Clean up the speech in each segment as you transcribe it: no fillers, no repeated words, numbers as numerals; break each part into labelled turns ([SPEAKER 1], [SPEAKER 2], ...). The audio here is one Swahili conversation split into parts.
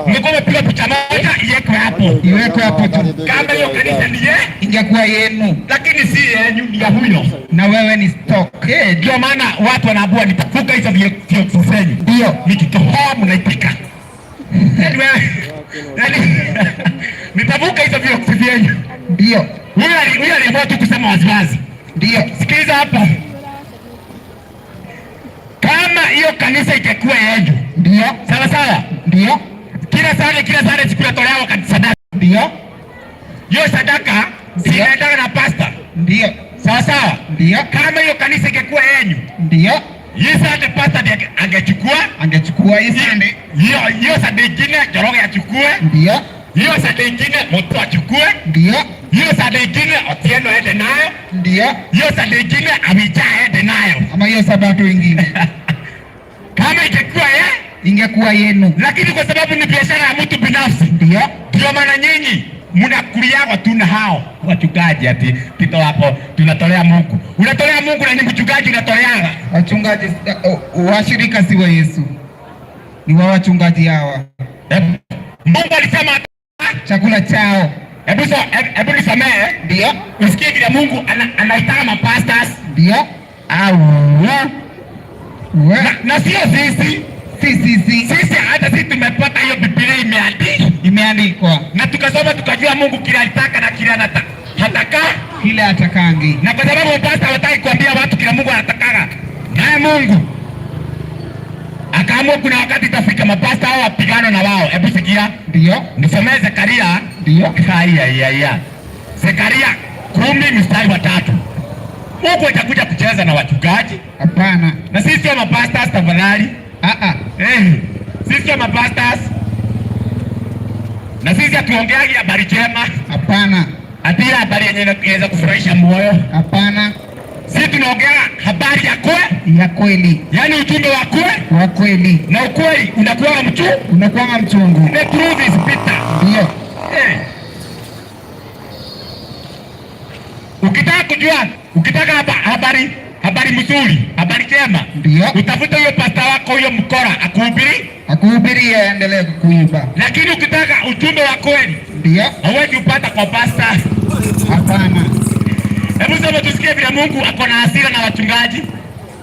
[SPEAKER 1] Mlikuwa mmepiga picha moja iwekwe hapo tu. Kama hiyo kanisa ndiye ingekuwa yenu, lakini si yenu, ni ya huyo, na wewe ni stock. Ndio maana watu wanaambiwa nitavuka hizo vitu zenyu, ndio nikitoa mnaipika. Nitavuka hizo vitu zenyu, ndio huyo aliamua tu kusema waziwazi. Ndio sikiliza hapa, kama hiyo kanisa ingekuwa yenu, ndio sawa sawa, ndio kila sana siku yatolewa kwa sadaka, ndio hiyo sadaka zinaendana na pasta, ndio sawa sawa, ndio kama hiyo kanisa ingekuwa yenu, ndio hiyo sadaka pasta angechukua hiyo sadaka nyingine Njoroge achukue, ndio hiyo sadaka nyingine mtu achukue, ndio hiyo sadaka nyingine Otieno aende nayo, ndio hiyo sadaka nyingine Abija aende nayo, ama hiyo sadaka nyingine kama ingekuwa yenu, lakini kwa sababu ni biashara ya mtu binafsi, ndio maana nyinyi mnakuliaga tu na hao wachungaji, ati pito hapo tunatolea Mungu. Unatolea Mungu na ni mchungaji unatoleaga. Wachungaji washirika si wa Yesu, ni wa wachungaji hawa. Mungu alisema chakula chao. Hebu nisomee, ndio usikie vile Mungu anaitaka mapastors, ndio au na sio sisi hata sisi tumepata hiyo Biblia imeandikwa na tukasoma tukajua Mungu kila alitaka na kila hataka kila atakangi, na kwa sababu pastor hataki kuambia watu kila Mungu anataka, naye Mungu akaamua kuna wakati itafika mapasta hao wapigano na wao. Hebu sikia, ndio nisomee Zekaria, ndio haya Zekaria 10:3. Mungu atakuja kucheza na wachungaji? Hapana. Na sisi sio mapastors tafadhali. Sisi sio mapastors. Na sisi hatuongeagi habari njema. Hapana. Ati habari yenye inaweza kufurahisha moyo. Hapana. Sisi tunaongea habari ya kweli. Yaani ujumbe wa kweli. Na ukweli unakuwa mchungu. The truth is bitter. Ndio. Ukitaka habari mzuri, habari njema, ndio utafuta huyo pasta wako huyo mkora akuhubiri aendelee kukuiba. Lakini ukitaka ujumbe wa kweli, ndio hauwezi upata kwa pasta. Hapana. Hebu sasa tusikie vile Mungu ako na hasira na wachungaji.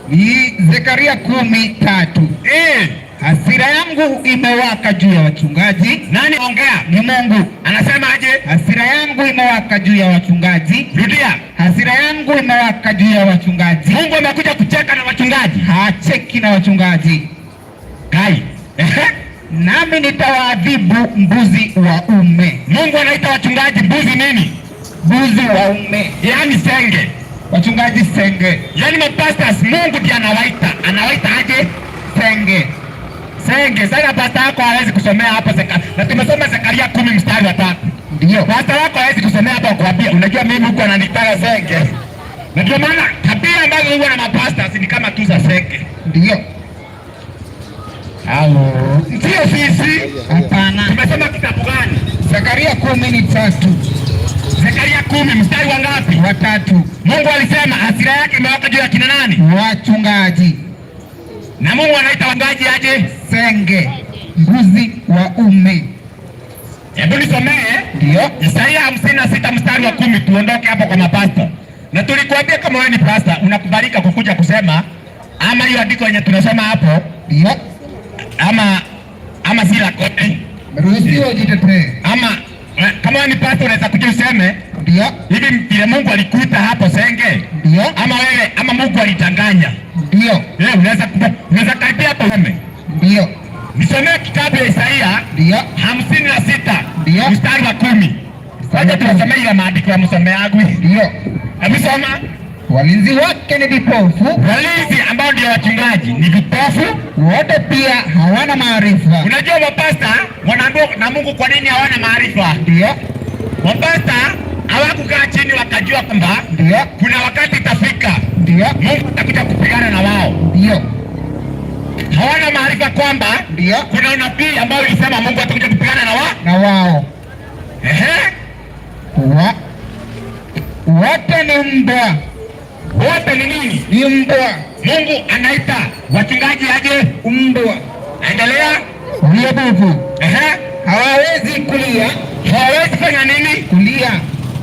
[SPEAKER 1] Ni Zekaria 10:3. Hasira yangu imewaka juu ya wachungaji. Nani ongea? Ni Mungu. Anasema aje? Hasira yangu imewaka juu ya wachungaji. Rudia. Hasira yangu imewaka juu ya wachungaji. Mungu amekuja kucheka na wachungaji? Hacheki na wachungaji. Kai. Nami nitawaadhibu mbuzi waume. Mungu anaita wachungaji mbuzi nini? Mbuzi waume. Yaani senge. Wachungaji senge. Yaani mapastors Mungu ndiye anawaita aje? Senge. Sasa pasta yako hawezi kusomea hapo na tumesoma Zekaria 10:3. Ndio. Pasta yako hawezi kusomea hapo kuambia unajua mimi huko ananitaka senge. Na ndio maana tabia ambazo huwa na mapasta ni kama tu za senge. Ndio. Sio sisi. Hapana. Tumesoma kitabu gani? Zekaria 10:3. Zekaria 10 wa ngapi? Wa 3. Mungu alisema hasira yake imewaka juu ya kina nani? Wachungaji. Na Mungu anaita wachungaji aje? Senge. Mbuzi waume. Hebu nisomee. Ndio. Isaia 56:10. Tuondoke hapo kwa mapasta. Na tulikuambia kama wewe ni pasta unakubalika kukuja kusema ama hiyo andiko yenye tunasoma hapo, ndio ama si la kote. Ruhusiwa jitetee. Ama kama wewe ni pasta unaweza kuja useme, ndio hivi vile Mungu alikuita hapo senge, ndio ama Mungu alitanganya, ndio unaweza karibia hapo useme, ndio nisomee kitabu ya Isaia, ndio 56:10. Sasa tunasomea ile maandiko ya msomeagu, ndio amesoma walinzi wake ni vipofu. Walinzi ambao ndio wachungaji ni vipofu, wote pia hawana maarifa. Unajua mapasta wanaambiwa na Mungu kwa nini hawana maarifa? Ndio mapasta hawakukaa chini wakajua kwamba ndio kuna wakati itafika, ndio Mungu atakuja kupigana na wao. Ndio hawana maarifa kwamba ndio kuna unabii ambao ulisema Mungu atakuja kupigana na wao. Wote ni mbwa. Wote ni nini? Ni mbwa. Mungu anaita wachungaji aje? Mbwa. Endelea. Ni bubu. hawezi kulia. Hawezi fanya nini? Kulia.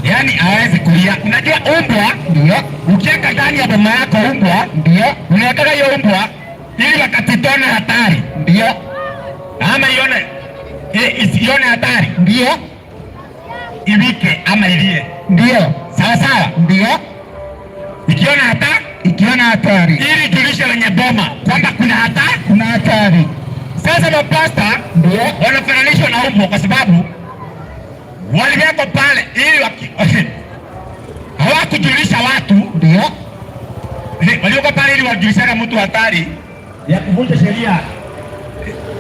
[SPEAKER 1] Yaani hawezi kulia. Unajua umbwa ndio ukiweka ndani ya boma yako umbwa ndio unaweka hiyo umbwa ili wakati tona hatari ndio ama isione hatari ndio iwike ama ilie ndio sawa sawa ndio ikiona hatari ili julishe wenye boma kwamba kuna hatari. Sasa mapasta ndio wanafananishwa na umbwa kwa sababu waliwekwa pale ili hawakujulisha watu ndio waliwekwa pale ili wajulishe mtu hatari ya kuvunja sheria.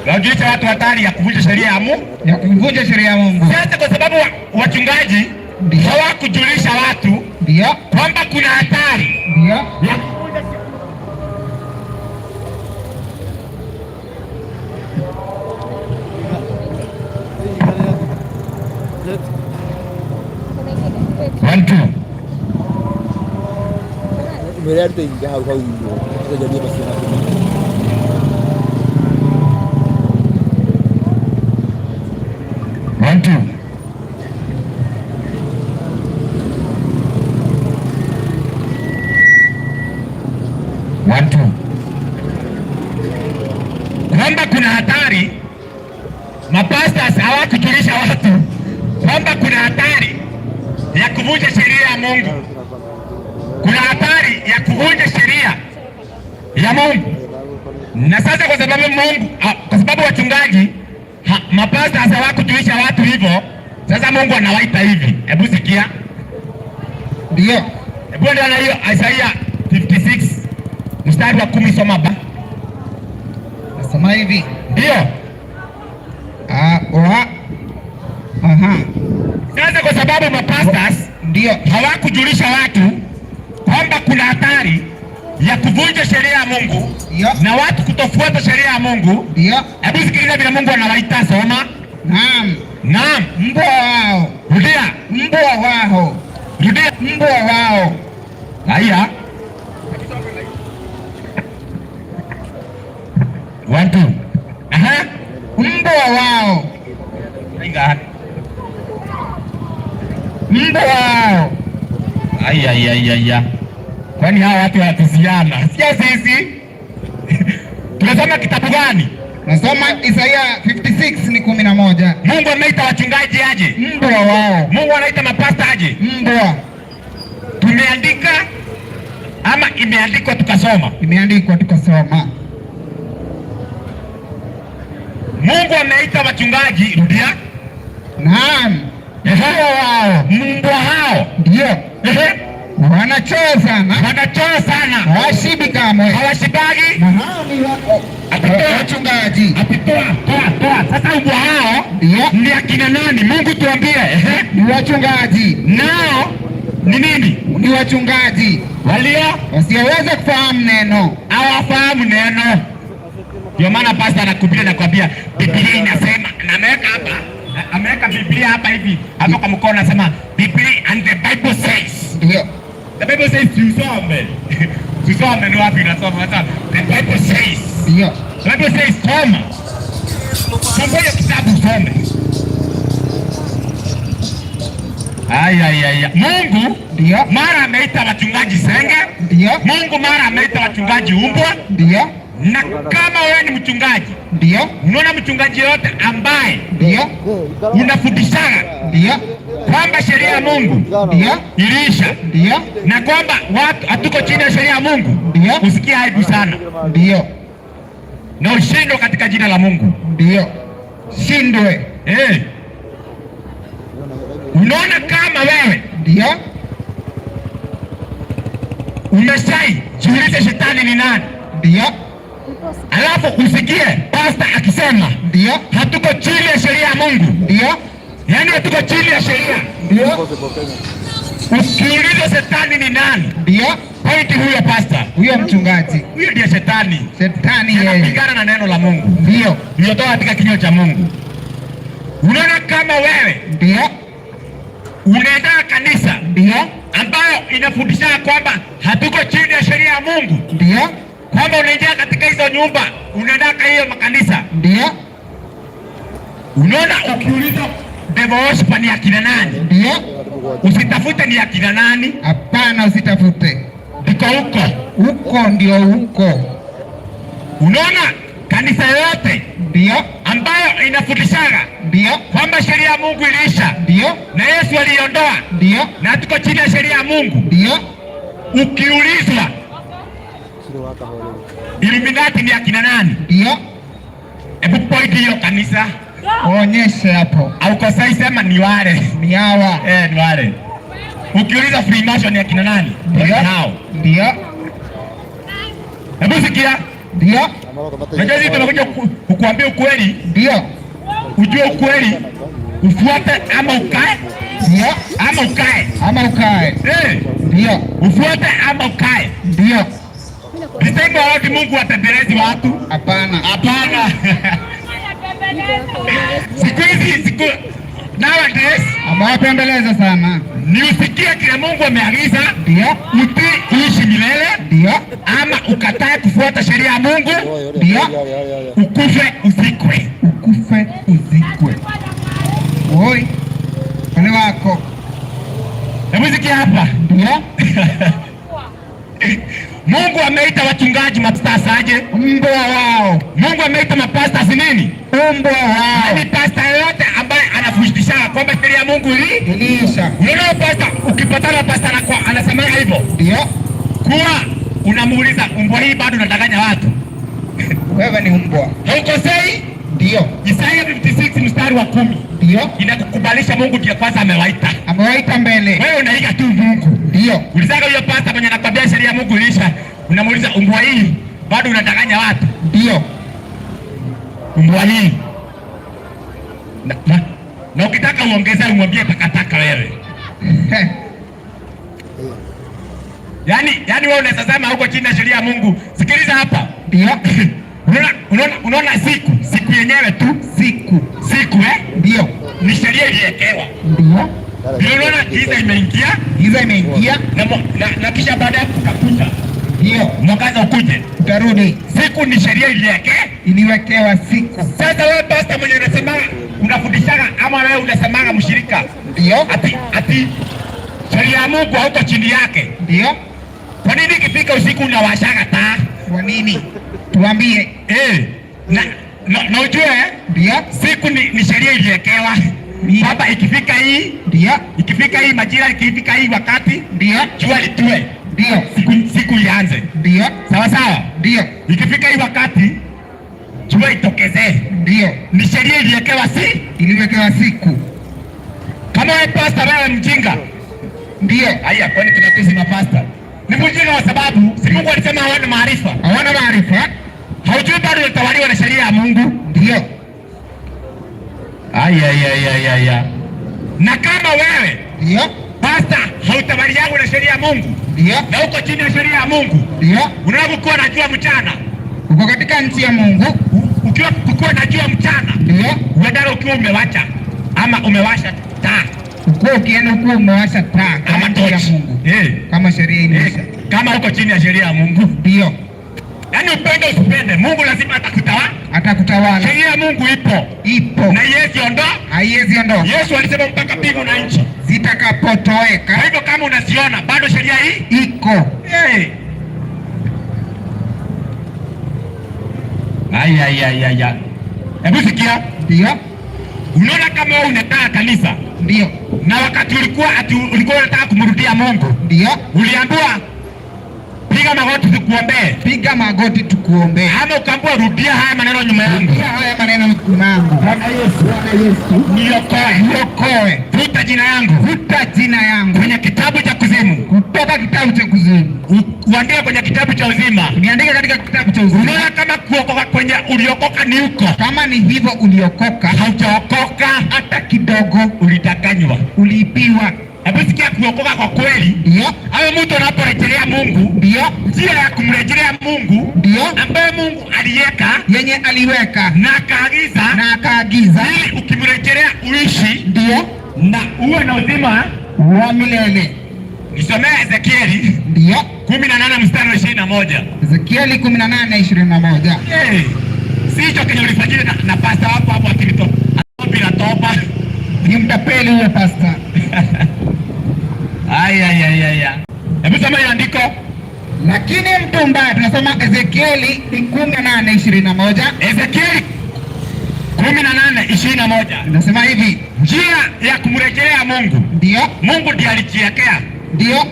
[SPEAKER 1] Wajulisha watu hatari ya kuvunja sheria ya Mungu. Sasa kwa sababu wachungaji hawakujulisha watu ndio kwamba kuna hatari ndio ya kuvunja kwamba kuna hatari. Mapastors hawakujulisha watu kwamba kuna hatari ya kuvunja sheria ya Mungu. Kuna hatari ya kuvunja sheria ya Mungu. Na sasa kwa sababu wachungaji mapastors hawakujulisha watu hivyo, sasa Mungu anawaita hivi. Hebu sikia. Ndio. Hebu ndio na hiyo Isaiah 56 mstari wa 10 soma ba. Nasema hivi. Ndio. Sasa kwa sababu mapastors ndio hawakujulisha watu kwamba kuna hatari ya kuvunja sheria ya Mungu na watu kutofuata sheria ya Mungu. Ndio. Hebu sikiliza vile Mungu anawaita, soma. Naam. Mbwa wao. Rudia. Mbwa wao. Rudia. Mbwa wao. Haya. 1 2. Mbwa wao. Mbwa wao. Aya. Kwani hawa watu wanatuziana? Sio sisi. Tunasoma kitabu gani? Nasoma Isaiah 56 ni 11. Mungu ameita wachungaji aje? Mbwa wao. Mungu anaita mapasta aje? Mbwa. Tumeandika ama imeandikwa tukasoma? Imeandikwa tukasoma. Mungu ameita wachungaji, rudia. Naam. Mbwa wao. Mbwa hao. Ndio. Wanachoa sana. Hawashibi kamwe. Hawashibagi. Na hao ni wachungaji. Toa. Sasa mbwa hao ni akina nani? Mungu tuambie. Ni wachungaji. Nao ni nini? Ni wachungaji wasioweza kufahamu neno. Hawafahamu neno. Ndio maana pastor anakuambia Biblia inasema, na ameweka Biblia hapa hivi hapo kwa mkono, anasema Biblia and the Bible says. Ndio. The Bible says tusome. Tusome ni wapi unasoma? The Bible says. Ndio. The Bible says soma. Soma kitabu some. Mungu ndio mara ameita wachungaji senge. Ndio. Mungu mara ameita wachungaji umbwa. Ndio. Na kama wewe ni mchungaji, ndio unaona mchungaji yote ambaye ndio unafundishaga ndio kwamba sheria ya Mungu ndio iliisha, ndio na kwamba watu hatuko chini ya sheria ya Mungu, ndio usikie aibu sana, ndio na ushindwe katika jina la Mungu, ndio shindwe. Unaona kama wewe ndio umeshai jiulize shetani ni nani, ndio alafu usikie pastor akisema ndio hatuko chini ya sheria ya Mungu, ndio yani hatuko chini ya sheria, ndio usiulize shetani ni nani, ndio pointi huyo pastor, huyo mchungaji, huyo ndiye shetani. Shetani yeye anapigana na neno la Mungu, ndio nilitoa katika kinywa cha Mungu. Unaona kama wewe ndio unaenda kanisa ndio ambayo inafundisha kwamba hatuko chini ya sheria ya Mungu, ndio kwamba unaingia katika hizo nyumba, unaenda kwa hiyo makanisa, ndio Unaona, ukiuliza devil worshiper ni akina nani?
[SPEAKER 2] Ndio.
[SPEAKER 1] Usitafute ni akina nani.
[SPEAKER 2] Hapana, usitafute.
[SPEAKER 1] Ndiko huko.
[SPEAKER 2] Huko ndio huko.
[SPEAKER 1] Unaona, kanisa yote
[SPEAKER 2] ndio
[SPEAKER 1] ambayo inafundishaga
[SPEAKER 2] ndio
[SPEAKER 1] kwamba sheria ya Mungu iliisha,
[SPEAKER 2] ndio
[SPEAKER 1] na Yesu aliondoa,
[SPEAKER 2] ndio
[SPEAKER 1] na tuko chini ya sheria ya Mungu,
[SPEAKER 2] ndio.
[SPEAKER 1] Ukiulizwa Illuminati ni akina nani?
[SPEAKER 2] Ndio.
[SPEAKER 1] Hebu point hiyo kanisa.
[SPEAKER 2] Onyeshe hapo.
[SPEAKER 1] Au kosai, sema ni wale.
[SPEAKER 2] Ni hawa.
[SPEAKER 1] Ni wale. Ukiuliza Freemason ni akina nani?
[SPEAKER 2] Ndio.
[SPEAKER 1] Hao.
[SPEAKER 2] Ndio.
[SPEAKER 1] Hebu sikia.
[SPEAKER 2] Ndio.
[SPEAKER 1] Najua sisi tunakuja kukuambia ukweli.
[SPEAKER 2] Ndio.
[SPEAKER 1] Ujue ukweli, ufuate ama ukae.
[SPEAKER 2] Ndio.
[SPEAKER 1] Ama ukae.
[SPEAKER 2] Ama ukae. Ndio.
[SPEAKER 1] Ufuate ama ukae.
[SPEAKER 2] Ndio.
[SPEAKER 1] Niseme wote Mungu atembelezi watu?
[SPEAKER 2] Hapana.
[SPEAKER 1] Hapana. Siku hizi nowadays
[SPEAKER 2] amewapembeleza sana.
[SPEAKER 1] Ni usikie kile Mungu ameagiza,
[SPEAKER 2] ndio
[SPEAKER 1] utii uishi milele,
[SPEAKER 2] ndio
[SPEAKER 1] ama ukatae kufuata sheria ya Mungu,
[SPEAKER 2] ndio
[SPEAKER 1] ukufe uzikwe.
[SPEAKER 2] Ukufe uzikwe. Oi, wale wako.
[SPEAKER 1] Hebu sikia hapa.
[SPEAKER 2] Ndio.
[SPEAKER 1] Mungu ameita wachungaji mapastors aje?
[SPEAKER 2] Mbwa wao.
[SPEAKER 1] Mungu ameita mapastors nini?
[SPEAKER 2] Mbwa wao.
[SPEAKER 1] Ni pastor yote ambaye anafundisha kwamba sheria ya Mungu
[SPEAKER 2] iliisha.
[SPEAKER 1] Unaona pastor, ukipatana pastor anasema hivyo.
[SPEAKER 2] Ndio.
[SPEAKER 1] Kuwa unamuuliza mbwa hii bado unadanganya watu.
[SPEAKER 2] Wewe ni mbwa.
[SPEAKER 1] Haukosei?
[SPEAKER 2] Ndio.
[SPEAKER 1] Isaya 56 mstari wa 10.
[SPEAKER 2] Ndio.
[SPEAKER 1] Inakukubalisha Mungu ndiye kwanza amewaita.
[SPEAKER 2] Amewaita mbele.
[SPEAKER 1] Wewe unaiga tu Mungu.
[SPEAKER 2] Ndio.
[SPEAKER 1] Ulizaga hiyo pastor mwenye anakwambia sheria ya Mungu ilisha, unamuuliza mbwa hii bado unadanganya watu.
[SPEAKER 2] Ndio.
[SPEAKER 1] Mbwa hii. Na ukitaka uongeze umwambie takataka wewe. Yaani wewe unaweza sema huko chini ya sheria ya Mungu. Sikiliza hapa.
[SPEAKER 2] Ndio.
[SPEAKER 1] Unaona siku yenyewe tu siku
[SPEAKER 2] ndio
[SPEAKER 1] ni sheria iliyekewa.
[SPEAKER 2] Ndio.
[SPEAKER 1] Unaona giza imeingia na kisha baadaye kukakucha.
[SPEAKER 2] Ndio.
[SPEAKER 1] Mwangaza ukuje.
[SPEAKER 2] Utarudi.
[SPEAKER 1] Siku ni sheria
[SPEAKER 2] iliwekewa siku.
[SPEAKER 1] Sasa wewe pastor mwenye unasema unafundishaga ama wewe unasemaga mshirika.
[SPEAKER 2] Ndio.
[SPEAKER 1] Ati sheria ya Mungu hauko chini yake.
[SPEAKER 2] Ndio.
[SPEAKER 1] Kwa nini ikifika usiku unawashaga taa?
[SPEAKER 2] Kwa nini? Tuambie.
[SPEAKER 1] Na ujue
[SPEAKER 2] ndio
[SPEAKER 1] siku ni sheria iliwekewa. Baba ikifika hii,
[SPEAKER 2] ndio
[SPEAKER 1] ikifika hii majira, ikifika hii wakati,
[SPEAKER 2] ndio
[SPEAKER 1] jua litue.
[SPEAKER 2] Ndio
[SPEAKER 1] siku ianze.
[SPEAKER 2] Ndio.
[SPEAKER 1] Sawa.
[SPEAKER 2] Ndio.
[SPEAKER 1] Ikifika hii wakati jua itokezee.
[SPEAKER 2] Ndio.
[SPEAKER 1] Ni sheria iliwekewa siku. Kama wewe pastor wewe mjinga.
[SPEAKER 2] Ndio.
[SPEAKER 1] Haya, kwani tunatusi mapasta? Ni mjinga kwa sababu si Mungu alisema hawana maarifa. Haujui bado unatawaliwa na sheria ya Mungu.
[SPEAKER 2] Ndio.
[SPEAKER 1] Aya. Na kama wewe
[SPEAKER 2] ndio
[SPEAKER 1] pastor hautawaliwa na sheria ya Mungu,
[SPEAKER 2] ndio
[SPEAKER 1] na uko chini ya sheria ya Mungu,
[SPEAKER 2] ndio
[SPEAKER 1] unapokuwa na jua mchana,
[SPEAKER 2] uko katika nchi ya Mungu,
[SPEAKER 1] ukiwa na jua mchana,
[SPEAKER 2] ndio
[SPEAKER 1] uendalo ukiwa umewacha ama umewasha taa,
[SPEAKER 2] ukienda ukiwa umewasha taa
[SPEAKER 1] kama nchi ya Mungu,
[SPEAKER 2] kama sheria ilisha,
[SPEAKER 1] kama uko chini ya sheria ya Mungu,
[SPEAKER 2] ndio.
[SPEAKER 1] Yaani upende usipende, Mungu lazima
[SPEAKER 2] atakutawala.
[SPEAKER 1] Sheria ya Mungu ipo. Na haiwezi ondoka. Yesu alisema mpaka mbingu na nchi
[SPEAKER 2] zitakapotoweka.
[SPEAKER 1] Kwa hivyo kama unaziona bado sheria hii
[SPEAKER 2] iko.
[SPEAKER 1] Aya. Hebu sikia.
[SPEAKER 2] Ndio.
[SPEAKER 1] Unaona kama wewe unataka kanisa.
[SPEAKER 2] Ndio.
[SPEAKER 1] Na wakati ulikuwa unataka kumrudia Mungu.
[SPEAKER 2] Ndio.
[SPEAKER 1] Uliambiwa piga magoti tukuombee. Ama ukaambiwa rudia haya maneno nyuma yangu.
[SPEAKER 2] Bwana Yesu,
[SPEAKER 1] niokoe. Futa jina yangu kwenye kitabu cha kuzimu.
[SPEAKER 2] Kutoka kitabu cha kuzimu.
[SPEAKER 1] Uandike kwenye kitabu cha uzima.
[SPEAKER 2] Niandike katika kitabu cha uzima.
[SPEAKER 1] Unaona kama kuokoka kwenye uliokoka ni huko.
[SPEAKER 2] Kama ni hivyo uliokoka,
[SPEAKER 1] haujaokoka
[SPEAKER 2] hata kidogo,
[SPEAKER 1] ulidanganywa,
[SPEAKER 2] uliibiwa.
[SPEAKER 1] Hebu sikia kuokoka kwa kweli.
[SPEAKER 2] Ndio.
[SPEAKER 1] Hayo mtu anaporejelea Mungu,
[SPEAKER 2] ndio
[SPEAKER 1] njia ya kumrejelea Mungu,
[SPEAKER 2] ndio
[SPEAKER 1] ambaye Mungu
[SPEAKER 2] yenye aliweka
[SPEAKER 1] na akaagiza ili ukimrejelea uishi,
[SPEAKER 2] ndio
[SPEAKER 1] na uwe na uzima
[SPEAKER 2] wa milele.
[SPEAKER 1] Nisomea Ezekieli
[SPEAKER 2] ndio
[SPEAKER 1] 18 mstari wa 21.
[SPEAKER 2] Ezekieli 18:21.
[SPEAKER 1] Si hicho kenye ulifanyia na pastor wako hapo akilitoa
[SPEAKER 2] mtapeli huyo pasta.
[SPEAKER 1] Aya. Hebu soma hiyo andiko.
[SPEAKER 2] Lakini mtu mbaya, tunasoma Ezekieli 18:21.
[SPEAKER 1] Ezekieli 18:21.
[SPEAKER 2] Tunasema hivi,
[SPEAKER 1] njia ya kumrejelea Mungu.
[SPEAKER 2] Ndio.
[SPEAKER 1] Mungu ndiye alijiwekea.
[SPEAKER 2] Ndio.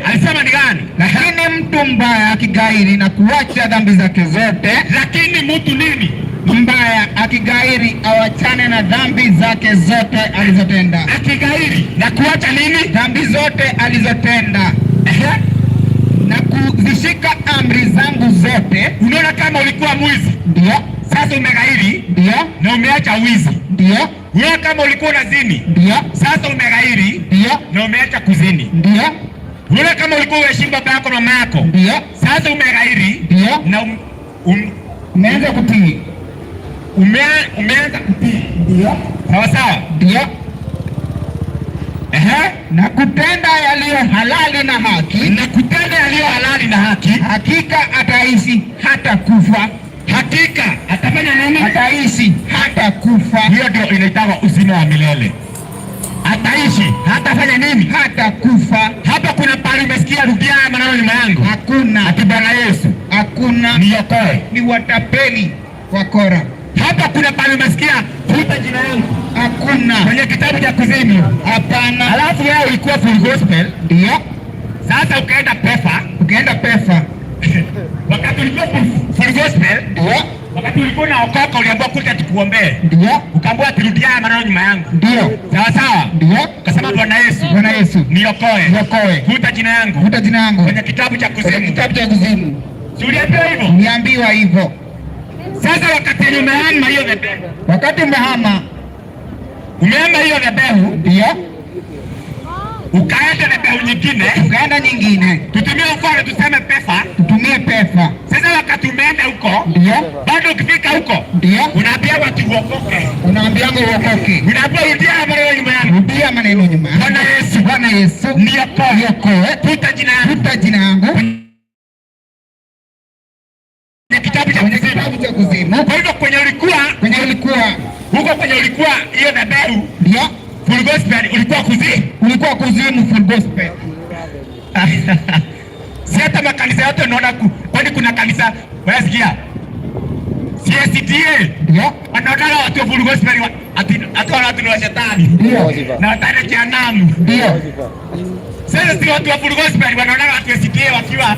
[SPEAKER 1] Alisema ni gani?
[SPEAKER 2] Lakini mtu mbaya akigairi na kuacha dhambi zake zote.
[SPEAKER 1] Lakini mtu nini?
[SPEAKER 2] Mbaya akigairi awachane na dhambi zake zote alizotenda.
[SPEAKER 1] Akigairi na kuacha nini?
[SPEAKER 2] Dhambi zote alizotenda. Na kuzishika amri zangu zote.
[SPEAKER 1] Unaona kama ulikuwa mwizi?
[SPEAKER 2] Ndio.
[SPEAKER 1] Sasa umegairi?
[SPEAKER 2] Ndio.
[SPEAKER 1] Na umeacha wizi?
[SPEAKER 2] Ndio.
[SPEAKER 1] Unaona kama ulikuwa unazini?
[SPEAKER 2] Ndio.
[SPEAKER 1] Sasa umegairi?
[SPEAKER 2] Ndio.
[SPEAKER 1] Na umeacha kuzini?
[SPEAKER 2] Ndio.
[SPEAKER 1] Unaona kama ulikuwa unaheshimu baba yako na mama yako?
[SPEAKER 2] Ndio.
[SPEAKER 1] Sasa umegairi?
[SPEAKER 2] Ndio.
[SPEAKER 1] Na
[SPEAKER 2] umeanza kutii.
[SPEAKER 1] Umeanza kutii?
[SPEAKER 2] Ndio.
[SPEAKER 1] Sawa?
[SPEAKER 2] Ndio. Na kutenda yaliyo halali na haki.
[SPEAKER 1] Na kutenda yaliyo halali na haki.
[SPEAKER 2] Hakika ataishi hata kufa.
[SPEAKER 1] Hakika atafanya nini?
[SPEAKER 2] Ataishi hata kufa.
[SPEAKER 1] Hiyo ndio inaitwa uzima wa milele. Ataishi hatafanya nini?
[SPEAKER 2] Hata kufa.
[SPEAKER 1] Hapa kuna pale umesikia rudia maneno nyuma yangu?
[SPEAKER 2] Hakuna.
[SPEAKER 1] Ati Bwana Yesu.
[SPEAKER 2] Hakuna.
[SPEAKER 1] Niokoe.
[SPEAKER 2] Ni watapeli wakora.
[SPEAKER 1] Hapa kuna pale umesikia futa jina yangu?
[SPEAKER 2] Hakuna.
[SPEAKER 1] Kwenye kitabu cha kuzimu?
[SPEAKER 2] Hapana.
[SPEAKER 1] Alafu wewe ulikuwa full gospel?
[SPEAKER 2] Ndio.
[SPEAKER 1] Sasa ukaenda pefa? Wakati ulikuwa full gospel?
[SPEAKER 2] Ndio.
[SPEAKER 1] Wakati ulikuwa unaokoka uliambiwa kuja tukuombee?
[SPEAKER 2] Ndio.
[SPEAKER 1] Ukaambiwa turudia maneno nyuma yangu?
[SPEAKER 2] Ndio.
[SPEAKER 1] Sawa?
[SPEAKER 2] Ndio.
[SPEAKER 1] Ukasema Bwana Yesu.
[SPEAKER 2] Bwana Yesu.
[SPEAKER 1] Niokoe. Futa jina yangu? Kwenye kitabu cha kuzimu. Si uliambiwa hivyo?
[SPEAKER 2] Niambiwa hivyo.
[SPEAKER 1] Sasa wakati umehama hiyo dhabihu.
[SPEAKER 2] Wakati umehama
[SPEAKER 1] hiyo dhabihu.
[SPEAKER 2] Ndio.
[SPEAKER 1] Ukaenda dhabihu nyingine. Tutumie mfano tuseme pefa.
[SPEAKER 2] Tutumie pefa.
[SPEAKER 1] Sasa wakati umeenda huko.
[SPEAKER 2] Ndio.
[SPEAKER 1] Bado ukifika huko.
[SPEAKER 2] Ndio.
[SPEAKER 1] Unaambia watu uokoke.
[SPEAKER 2] Unaambia uokoke.
[SPEAKER 1] Unaambia rudia maneno nyuma yangu.
[SPEAKER 2] Rudia maneno nyuma yangu. Bwana Yesu. Niokoe.
[SPEAKER 1] Futa jina yangu. Kitabu cha kuzimu. Kwa hivyo kwenye ulikuwa huko kwenye ulikuwa hiyo dhabihu.
[SPEAKER 2] Ndio.
[SPEAKER 1] Full gospel ulikuwa kuzimu
[SPEAKER 2] full gospel.
[SPEAKER 1] Si hata makanisa yote unaona kwani kuna kanisa wasikia? CSDA.
[SPEAKER 2] Ndio.
[SPEAKER 1] Wanaona watu wa full gospel ati watu ni wa shetani.
[SPEAKER 2] Ndio.
[SPEAKER 1] Na wataka jehanamu.
[SPEAKER 2] Ndio.
[SPEAKER 1] Sasa si watu wa full gospel wanaona watu wa CSDA wakiwa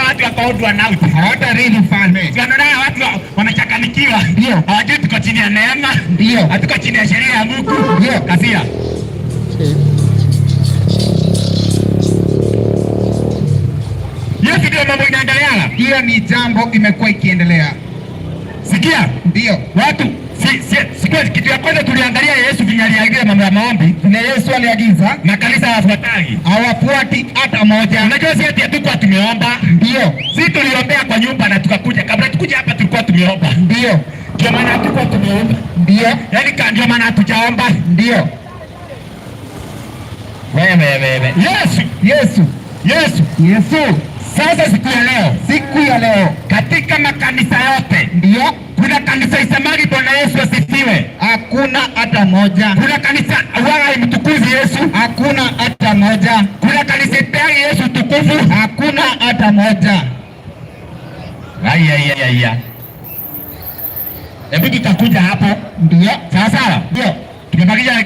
[SPEAKER 1] watu wakaodwa nauti.
[SPEAKER 2] Hawata really falme.
[SPEAKER 1] Wanaona watu wamechakanikiwa.
[SPEAKER 2] Ndio.
[SPEAKER 1] Hawajui tuko chini ya neema.
[SPEAKER 2] Ndio.
[SPEAKER 1] Hatuko chini ya sheria ya Mungu.
[SPEAKER 2] Ndio.
[SPEAKER 1] Kasia. Yesu ndio mambo inaendelea.
[SPEAKER 2] Hiyo ni jambo imekuwa ikiendelea.
[SPEAKER 1] Sikia.
[SPEAKER 2] Ndio.
[SPEAKER 1] Watu sikia kitu ya kwanza tuliangalia Yesu aliagiza mambo ya maombi.
[SPEAKER 2] Na Yesu aliagiza
[SPEAKER 1] na kanisa hawafuatagi.
[SPEAKER 2] Hawafuati hata moja.
[SPEAKER 1] Unajua sisi hatukuwa tumeomba.
[SPEAKER 2] Ndio.
[SPEAKER 1] Sisi tuliombea kwa nyumba na tukakuja. Kabla tukuje hapa tulikuwa tumeomba.
[SPEAKER 2] Ndio.
[SPEAKER 1] Ndio maana hatukuwa tumeomba.
[SPEAKER 2] Ndio.
[SPEAKER 1] Yaani ndio maana hatujaomba.
[SPEAKER 2] Ndio.
[SPEAKER 1] Wewe. Yesu. Sasa siku ya leo katika makanisa yote.
[SPEAKER 2] Ndio.
[SPEAKER 1] Kuna kanisa isemagi Bwana Yesu asifiwe?
[SPEAKER 2] Hakuna hata moja.
[SPEAKER 1] Kuna kanisa wala imtukuzi Yesu?
[SPEAKER 2] Hakuna hata moja.
[SPEAKER 1] Kuna kanisa ipea Yesu tukufu?
[SPEAKER 2] Hakuna hata moja.
[SPEAKER 1] Aya. Hebu tutakuja hapo.
[SPEAKER 2] Ndio.
[SPEAKER 1] Sawa?
[SPEAKER 2] Ndio.
[SPEAKER 1] Tumebakia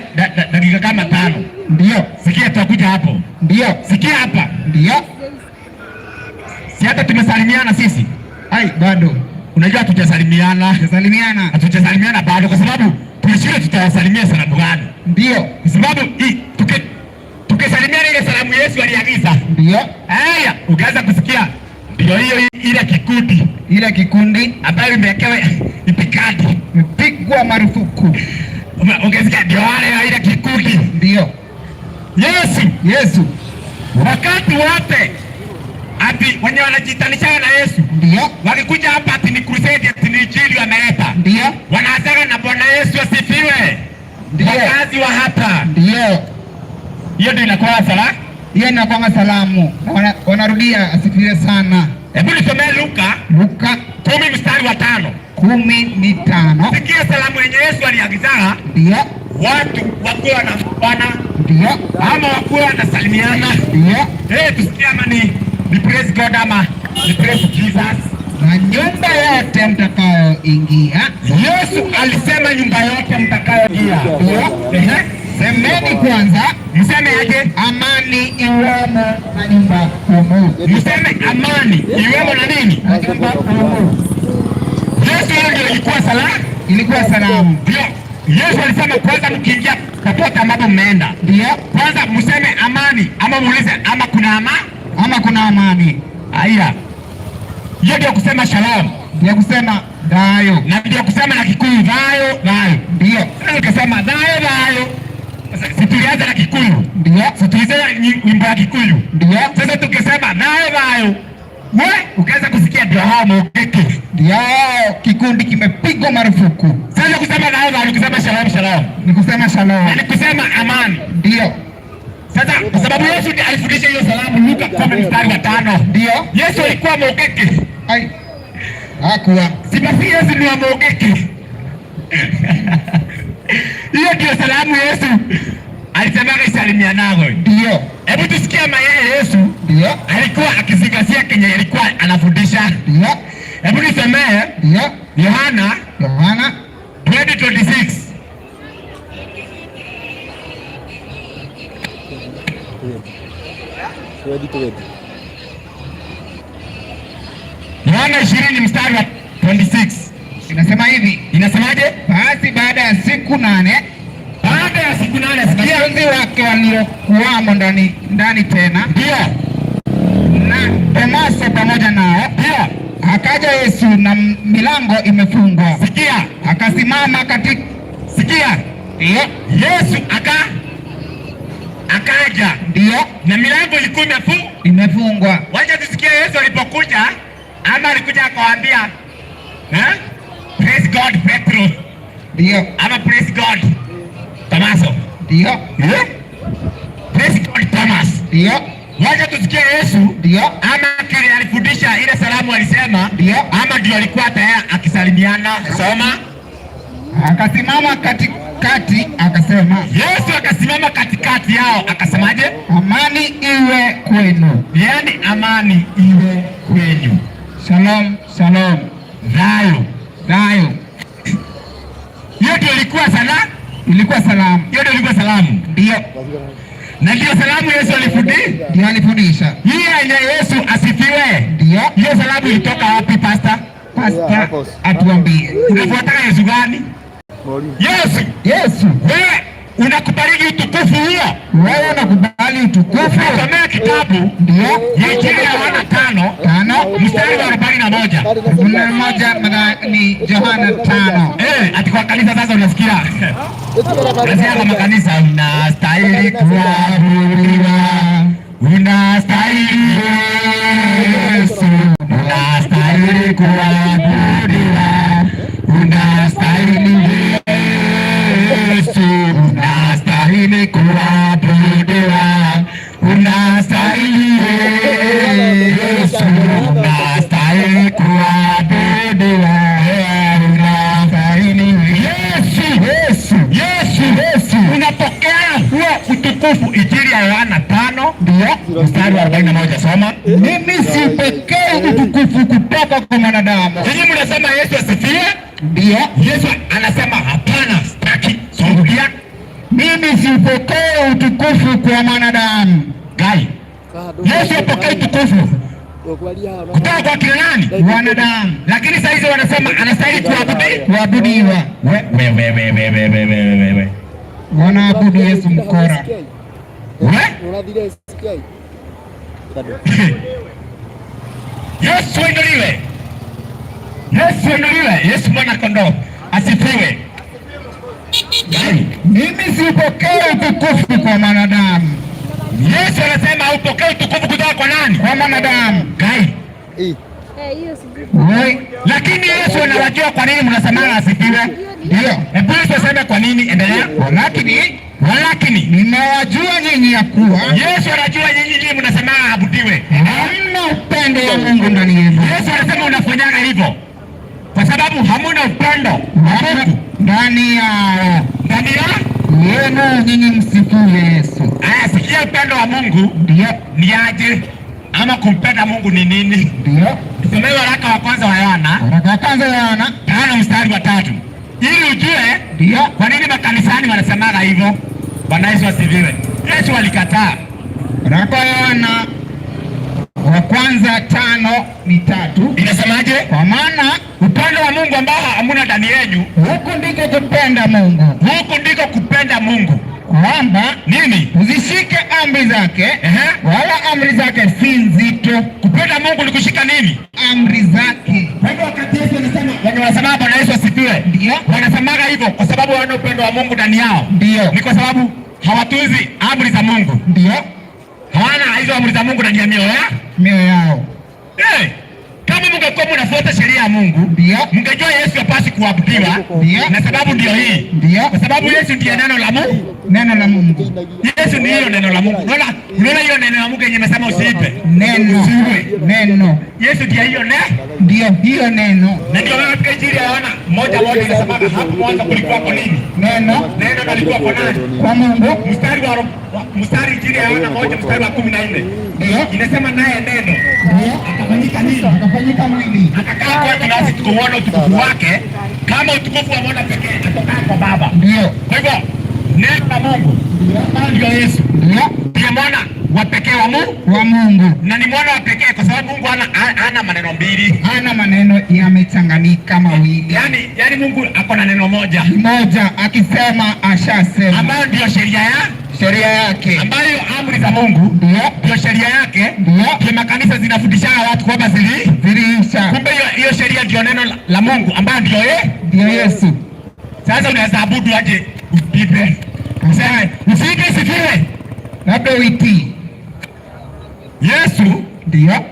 [SPEAKER 1] dakika kama 5.
[SPEAKER 2] Ndio.
[SPEAKER 1] Sikia tutakuja hapo.
[SPEAKER 2] Ndio.
[SPEAKER 1] Sikia hapa.
[SPEAKER 2] Ndio.
[SPEAKER 1] Si hata tumesalimiana sisi?
[SPEAKER 2] Bado.
[SPEAKER 1] Unajua hatujasalimiana bado kwa sababu tulishindwa tutawasalimia salamu gani?
[SPEAKER 2] Ndio.
[SPEAKER 1] Kwa sababu tukisalimiana ile salamu Yesu aliagiza.
[SPEAKER 2] Ndio.
[SPEAKER 1] Haya, ukaanza kusikia ndio hiyo ile kikundi ambayo imewekewa ipikadi,
[SPEAKER 2] mpigwa marufuku.
[SPEAKER 1] Ungesikia ndio wale ile kikundi.
[SPEAKER 2] Ndio.
[SPEAKER 1] Yesu. Wakati wote ati wenye wanajitanisha na Yesu.
[SPEAKER 2] Ndio.
[SPEAKER 1] Wakikuja hapa ati ni crusade ati ni injili wameleta.
[SPEAKER 2] Ndio.
[SPEAKER 1] Wanaanza na Bwana Yesu asifiwe.
[SPEAKER 2] Ndio.
[SPEAKER 1] Wakazi wa hapa.
[SPEAKER 2] Ndio.
[SPEAKER 1] Hiyo ndio inakuwa sala.
[SPEAKER 2] Hiyo inakuwa salamu. Wanarudia asifiwe sana.
[SPEAKER 1] Hebu nisomee Luka
[SPEAKER 2] 10
[SPEAKER 1] mstari wa 5.
[SPEAKER 2] 15.
[SPEAKER 1] Sikia salamu yenye Yesu aliagiza.
[SPEAKER 2] Ndio.
[SPEAKER 1] watu wakuwa wanafuana,
[SPEAKER 2] ndio,
[SPEAKER 1] ama wakuwa wanasalimiana,
[SPEAKER 2] ndio,
[SPEAKER 1] tusikie ama ni praise God ama ni praise Jesus.
[SPEAKER 2] Na nyumba yote mtakayoingia,
[SPEAKER 1] Yesu alisema nyumba yote mtakayoingia,
[SPEAKER 2] ndio, semeni kwanza,
[SPEAKER 1] mseme aje?
[SPEAKER 2] Amani iwemo na nyumba humu.
[SPEAKER 1] Mseme amani iwemo na nini?
[SPEAKER 2] Na nyumba humu.
[SPEAKER 1] Yesu ndio ilikuwa salamu,
[SPEAKER 2] ilikuwa salamu.
[SPEAKER 1] Ndio. Yesu alisema kwanza mkiingia popote ambapo mmeenda,
[SPEAKER 2] ndio,
[SPEAKER 1] kwanza mseme amani, ama muulize ama kuna amani. Haya. Hiyo ndio kusema shalom,
[SPEAKER 2] ndio kusema dayo,
[SPEAKER 1] na ndio kusema na Kikuyu dayo.
[SPEAKER 2] Ndio.
[SPEAKER 1] Sasa ukisema dayo. Sasa tulianza na Kikuyu.
[SPEAKER 2] Ndio.
[SPEAKER 1] Tulianza wimbo ya Kikuyu.
[SPEAKER 2] Ndio.
[SPEAKER 1] Sasa tukisema dayo. Wewe ukaanza kusikia ndio hao Mogeke.
[SPEAKER 2] Ndio kikundi kimepigwa marufuku.
[SPEAKER 1] Sasa kusema dayo ni kusema shalom.
[SPEAKER 2] Ni kusema shalom.
[SPEAKER 1] Ni kusema amani.
[SPEAKER 2] Ndio.
[SPEAKER 1] Sasa kwa sababu Yesu alifundisha hiyo salamu Luka 10:5.
[SPEAKER 2] Ndio.
[SPEAKER 1] Yesu alikuwa Mogeke.
[SPEAKER 2] Ai. Hakuwa.
[SPEAKER 1] Sibafi Yesu ni wa Mogeke. Hiyo ndio salamu Yesu alisemaga isalimianago.
[SPEAKER 2] Ndio.
[SPEAKER 1] Hebu tusikie mayeye Yesu.
[SPEAKER 2] Ndio.
[SPEAKER 1] Alikuwa akizingatia kenye alikuwa anafundisha.
[SPEAKER 2] Ndio.
[SPEAKER 1] Hebu nisemee.
[SPEAKER 2] Ndio.
[SPEAKER 1] Yohana 20:26. Yohana 20:26.
[SPEAKER 2] Inasema hivi.
[SPEAKER 1] Inasemaje?
[SPEAKER 2] Basi baada ya siku 8, wanafunzi wake waliokuwamo ndani tena,
[SPEAKER 1] ndio,
[SPEAKER 2] na Tomaso pamoja nao,
[SPEAKER 1] ndio,
[SPEAKER 2] akaja Yesu na milango imefungwa.
[SPEAKER 1] Sikia.
[SPEAKER 2] Akasimama
[SPEAKER 1] sikia.
[SPEAKER 2] Ndio.
[SPEAKER 1] Yesu akaja,
[SPEAKER 2] ndio,
[SPEAKER 1] na milango ilikuwa
[SPEAKER 2] imefungwa.
[SPEAKER 1] Wacha tusikie Yesu alipokuja, ama alikuja akawaambia praise God Petro.
[SPEAKER 2] Ndio.
[SPEAKER 1] Ama praise God Tomaso.
[SPEAKER 2] Ndio.
[SPEAKER 1] Praise God Thomas.
[SPEAKER 2] Ndio.
[SPEAKER 1] Wacha tusikie Yesu.
[SPEAKER 2] Ndio.
[SPEAKER 1] Ama kile alifundisha ile salamu alisema.
[SPEAKER 2] Ndio.
[SPEAKER 1] Ama ndio alikuwa tayari akisalimiana. Soma.
[SPEAKER 2] Akasimama katikati akasema.
[SPEAKER 1] Yesu akasimama katikati yao akasemaje? Amani iwe kwenu. Yaani amani iwe kwenu.
[SPEAKER 2] Shalom, shalom.
[SPEAKER 1] Dayo. Hiyo ndio ilikuwa salamu. Hiyo ndio ilikuwa salamu.
[SPEAKER 2] Ndio.
[SPEAKER 1] Na ndio salamu Yesu
[SPEAKER 2] alifundisha.
[SPEAKER 1] Hiyo yenye Yesu asifiwe.
[SPEAKER 2] Ndio.
[SPEAKER 1] Hiyo salamu ilitoka wapi pastor?
[SPEAKER 2] Atuambie.
[SPEAKER 1] Unafuataka Yesu gani? Yesu. Wewe unakubariki utukufu huo.
[SPEAKER 2] Wewe unakubali utukufu.
[SPEAKER 1] Unasomea kitabu.
[SPEAKER 2] Ndio.
[SPEAKER 1] Ya Injili ya Yohana 5 mstari wa 41.
[SPEAKER 2] 41 ni Yohana 5.
[SPEAKER 1] Ati kwa kanisa sasa unasikia. Unasikia kwa makanisa unastahili kuabudiwa. Unastahili Yesu. Unastahili kuabudiwa. Unastahili Yesu. Unastahili kuabudiwa. Unastahili Yesu. Unastahili kuabudiwa. Unastahili Yesu. Unapokea huo utukufu. Injili ya Yohana 5 ndio mstari wa 41. Soma.
[SPEAKER 2] Mimi sipokei utukufu kutoka kwa mwanadamu.
[SPEAKER 1] Ninyi mnasema Yesu asifiwe?
[SPEAKER 2] Ndio.
[SPEAKER 1] Yesu anasema hapana, sitaki. Songulia.
[SPEAKER 2] Mimi sipokei utukufu kwa mwanadamu.
[SPEAKER 1] Gai. Yesu apokea utukufu kutoka kwa kina nani?
[SPEAKER 2] Wanadamu.
[SPEAKER 1] Lakini sasa hizo wanasema anastahili
[SPEAKER 2] kuabudiwa.
[SPEAKER 1] Wewe.
[SPEAKER 2] Wanaabudu Yesu mkora.
[SPEAKER 1] Yesu inuliwe. Yesu mwana kondoo asifiwe.
[SPEAKER 2] Mimi sipokei utukufu kwa mwanadamu.
[SPEAKER 1] Yesu anasema haupokei utukufu kutoka kwa nani?
[SPEAKER 2] Kwa mwanadamu.
[SPEAKER 1] Gai. Lakini Yesu anawajua kwa nini mnasemana asifiwe?
[SPEAKER 2] Ndio.
[SPEAKER 1] Hebu tuseme kwa nini, endelea. Walakini
[SPEAKER 2] nimewajua nyinyi ya kuwa.
[SPEAKER 1] Yesu anajua nyinyi mnasemana abudiwe.
[SPEAKER 2] Hamna upendo wa Mungu ndani yenu.
[SPEAKER 1] Yesu anasema unafanyaga hivyo kwa sababu hamuna upendo wa Mungu
[SPEAKER 2] ndani yao.
[SPEAKER 1] Ndani ya
[SPEAKER 2] wenu nyinyi msifu Yesu.
[SPEAKER 1] Sikia, upendo wa Mungu
[SPEAKER 2] ndio
[SPEAKER 1] ni aje, ama kumpenda Mungu ni nini?
[SPEAKER 2] Ndio
[SPEAKER 1] tusomee waraka wa kwanza wa Yohana 5:3 ili ujue ndio kwa nini makanisani wanasemaga hivyo. Bwana Yesu asifiwe. Yesu alikataa.
[SPEAKER 2] Waraka wa Yohana wa kwanza 5:3
[SPEAKER 1] inasemaje?
[SPEAKER 2] Kwa maana
[SPEAKER 1] upendo wa Mungu ambao hamuna ndani yenu,
[SPEAKER 2] huko ndiko kupenda Mungu,
[SPEAKER 1] huko ndiko kupenda Mungu,
[SPEAKER 2] kwamba
[SPEAKER 1] nini?
[SPEAKER 2] uzishike amri zake. Wala amri zake si nzito.
[SPEAKER 1] Kupenda Mungu ni kushika nini?
[SPEAKER 2] Amri zake.
[SPEAKER 1] Kwa hivyo wakati Yesu anasema, wanasema Bwana Yesu asifiwe,
[SPEAKER 2] ndio
[SPEAKER 1] wanasemaga hivyo kwa sababu wana upendo wa Mungu ndani yao.
[SPEAKER 2] Ndio
[SPEAKER 1] ni kwa sababu hawatuzi amri za Mungu.
[SPEAKER 2] Ndio
[SPEAKER 1] hawana hizo amri za Mungu ndani ya
[SPEAKER 2] mioyo yao.
[SPEAKER 1] Kama mngekuwa mnafuata sheria ya Mungu, mngejua Yesu hapaswi kuabudiwa, na sababu ndio hii. Kwa sababu Yesu ndiye neno la Mungu.
[SPEAKER 2] Neno la Mungu.
[SPEAKER 1] Yesu ndiye neno la Mungu. Unaona hiyo neno la Mungu yenye imesema usiipe.
[SPEAKER 2] Neno.
[SPEAKER 1] Yesu ndiye hiyo
[SPEAKER 2] ndio hiyo neno.
[SPEAKER 1] Na ndio wewe katika Injili ya Yohana 1:1 inasema hapo mwanzo kulikuwa nini?
[SPEAKER 2] Neno.
[SPEAKER 1] Neno alikuwa kwa nani?
[SPEAKER 2] Kwa Mungu.
[SPEAKER 1] Mstari Injili ya Yohana 1:14. Inasema naye neno akafanyika nini?
[SPEAKER 2] Akafanyika mwili.
[SPEAKER 1] Akakaa kwetu nasi tukuona utukufu wake kama utukufu wa mwana pekee atokaye kwa Baba.
[SPEAKER 2] Ndio.
[SPEAKER 1] Kwa hivyo neno la Mungu ndio Yesu. Ndio mwana wa pekee wa Mungu. Na ni mwana wa pekee kwa sababu Mungu hana maneno mbili.
[SPEAKER 2] Hana maneno yamechanganyika mawili.
[SPEAKER 1] Yaani Mungu ako na neno moja
[SPEAKER 2] akisema ashasema,
[SPEAKER 1] ambayo ndio sheria yake, ambayo amri za Mungu ndio sheria yake. Ndio makanisa zinafundisha watu kwamba ziliisha. Kumbe hiyo sheria ndio neno la Mungu ambayo ndio Yesu. Sasa unaweza abudu aje usipe? Usipe sifiwe.
[SPEAKER 2] Labda uitii
[SPEAKER 1] Yesu.
[SPEAKER 2] Ndio.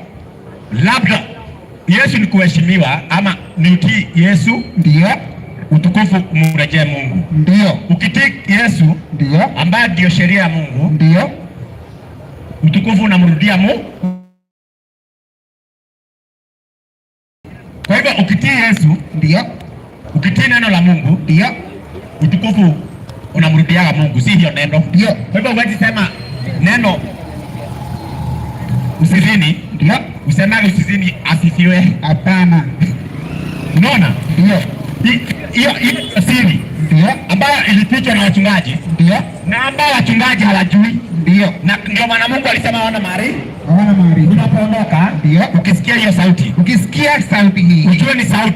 [SPEAKER 1] Labda Yesu ni kuheshimiwa ama ni utii Yesu.
[SPEAKER 2] Ndio.
[SPEAKER 1] Utukufu umrejee Mungu.
[SPEAKER 2] Ndio.
[SPEAKER 1] Ukitii Yesu
[SPEAKER 2] ndio
[SPEAKER 1] ambaye ndio sheria ya Mungu,
[SPEAKER 2] ndio
[SPEAKER 1] utukufu unamrudia Mungu. Kwa hivyo ukitii Yesu,
[SPEAKER 2] ndio
[SPEAKER 1] ukitii neno la Mungu,
[SPEAKER 2] ndio
[SPEAKER 1] utukufu unamrudia Mungu, si hiyo neno.
[SPEAKER 2] Ndio.
[SPEAKER 1] Kwa hivyo huwezi sema neno usizini,
[SPEAKER 2] ndio
[SPEAKER 1] useme usizini asifiwe.
[SPEAKER 2] Hapana.
[SPEAKER 1] Unaona?
[SPEAKER 2] Ndio.
[SPEAKER 1] Hiyo siri
[SPEAKER 2] ndio
[SPEAKER 1] ambayo ilifichwa na wachungaji,
[SPEAKER 2] ndio
[SPEAKER 1] na ambao wachungaji hawajui.
[SPEAKER 2] Ndio.
[SPEAKER 1] Na ndio maana Mungu alisema wana mari.
[SPEAKER 2] Unapoondoka,
[SPEAKER 1] ukisikia hiyo sauti,
[SPEAKER 2] ukisikia sauti hii,
[SPEAKER 1] ujue ni sauti